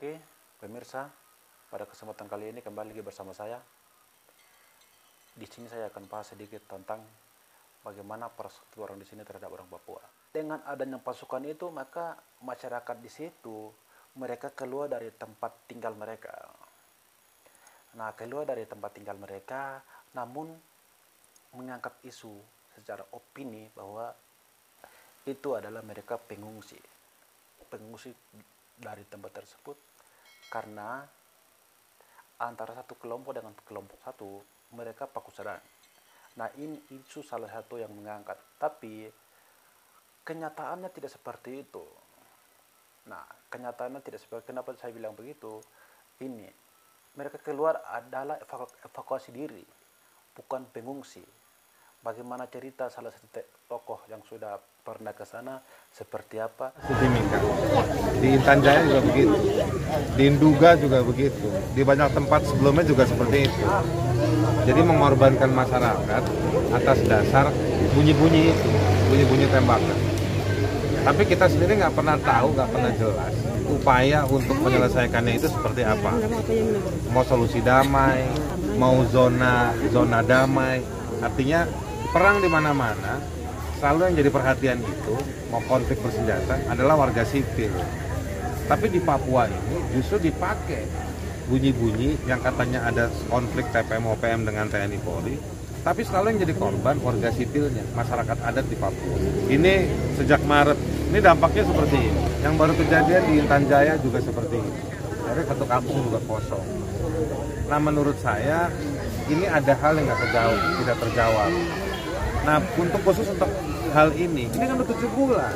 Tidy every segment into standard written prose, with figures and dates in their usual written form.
Oke, pemirsa, pada kesempatan kali ini kembali lagi bersama saya. Di sini saya akan bahas sedikit tentang bagaimana persekutuan orang di sini terhadap orang Papua. Dengan adanya pasukan itu, maka masyarakat di situ mereka keluar dari tempat tinggal mereka. Nah, keluar dari tempat tinggal mereka, namun mengangkat isu secara opini bahwa itu adalah mereka pengungsi dari tempat tersebut karena antara satu kelompok dengan kelompok satu mereka paku serang. Nah, ini isu salah satu yang mengangkat, tapi kenyataannya tidak seperti itu. Nah, kenyataannya tidak seperti, kenapa saya bilang begitu? Ini mereka keluar adalah evakuasi diri, bukan pengungsi. Bagaimana cerita salah satu tokoh yang sudah pernah ke sana seperti apa? Timika. Di Intan Jaya juga begitu, di Nduga juga begitu, di banyak tempat sebelumnya juga seperti itu. Jadi mengorbankan masyarakat atas dasar bunyi-bunyi itu, bunyi-bunyi tembakan. Tapi kita sendiri nggak pernah tahu, nggak pernah jelas upaya untuk menyelesaikannya itu seperti apa. Mau solusi damai, mau zona damai, artinya perang di mana-mana selalu yang jadi perhatian itu mau konflik bersenjata adalah warga sipil. Tapi di Papua ini justru dipakai bunyi-bunyi yang katanya ada konflik TPM OPM dengan TNI Polri, tapi selalu yang jadi korban warga sipilnya, masyarakat adat di Papua. Ini sejak Maret, ini dampaknya seperti ini. Yang baru kejadian di Intan Jaya juga seperti ini. Jadi satu kampung juga kosong. Nah, menurut saya ini ada hal yang tidak terjawab. Nah, untuk khusus untuk hal ini kan udah 7 bulan.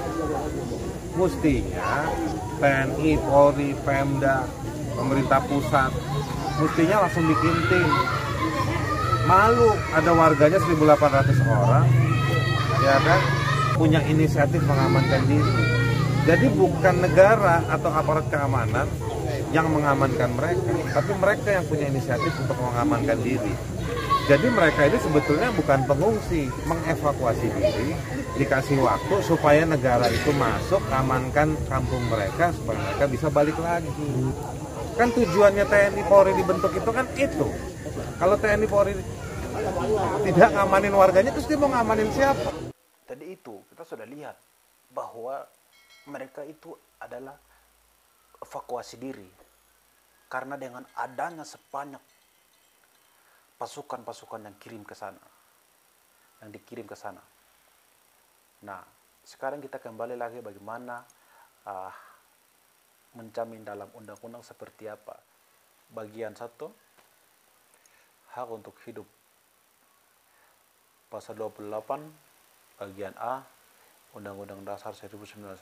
Mestinya TNI, Polri, Pemda, pemerintah pusat, mestinya langsung bikin tim. Malu ada warganya 1.800 orang, ya kan, punya inisiatif mengamankan diri. Jadi bukan negara atau aparat keamanan yang mengamankan mereka, tapi mereka yang punya inisiatif untuk mengamankan diri. Jadi mereka ini sebetulnya bukan pengungsi, mengevakuasi diri, dikasih waktu supaya negara itu masuk, amankan kampung mereka, supaya mereka bisa balik lagi. Kan tujuannya TNI Polri dibentuk itu kan itu. Kalau TNI Polri tidak ngamanin warganya, terus dia mau ngamanin siapa? Tadi itu kita sudah lihat bahwa mereka itu adalah evakuasi diri. Karena dengan adanya sebanyak pasukan-pasukan yang dikirim ke sana. Nah, sekarang kita kembali lagi bagaimana menjamin dalam undang-undang seperti apa. Bagian 1, hak untuk hidup. Pasal 28, bagian A, Undang-Undang Dasar 1945.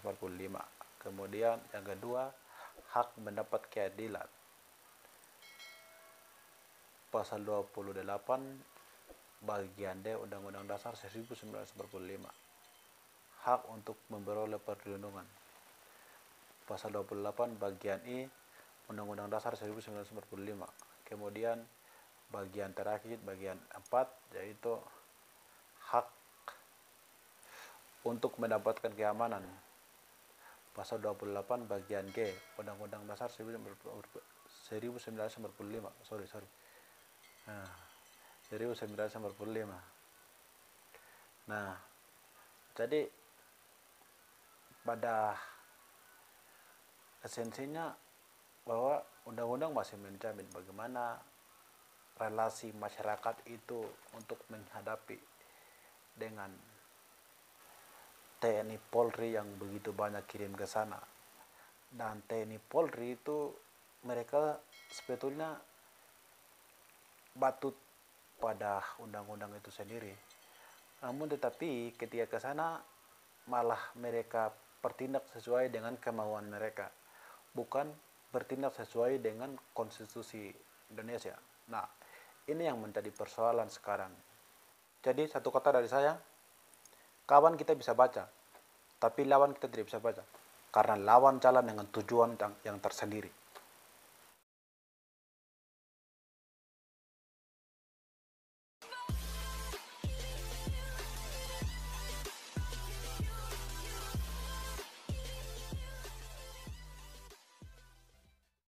Kemudian yang kedua, hak mendapat keadilan. Pasal 28 bagian D Undang-Undang Dasar 1945. Hak untuk memperoleh perlindungan. Pasal 28 bagian I Undang-Undang Dasar 1945. Kemudian bagian terakhir bagian 4 yaitu hak untuk mendapatkan keamanan. Pasal 28 bagian G Undang-Undang Dasar 1945. Nah, 1945. Nah, jadi pada esensinya bahwa undang-undang masih menjamin bagaimana relasi masyarakat itu untuk menghadapi dengan TNI Polri yang begitu banyak kirim ke sana. Dan TNI Polri itu mereka sebetulnya batut pada undang-undang itu sendiri. Namun tetapi ketika ke sana malah mereka bertindak sesuai dengan kemauan mereka, bukan bertindak sesuai dengan konstitusi Indonesia. Nah, ini yang menjadi persoalan sekarang. Jadi satu kata dari saya, kawan kita bisa baca, tapi lawan kita tidak bisa baca. Karena lawan jalan dengan tujuan yang tersendiri.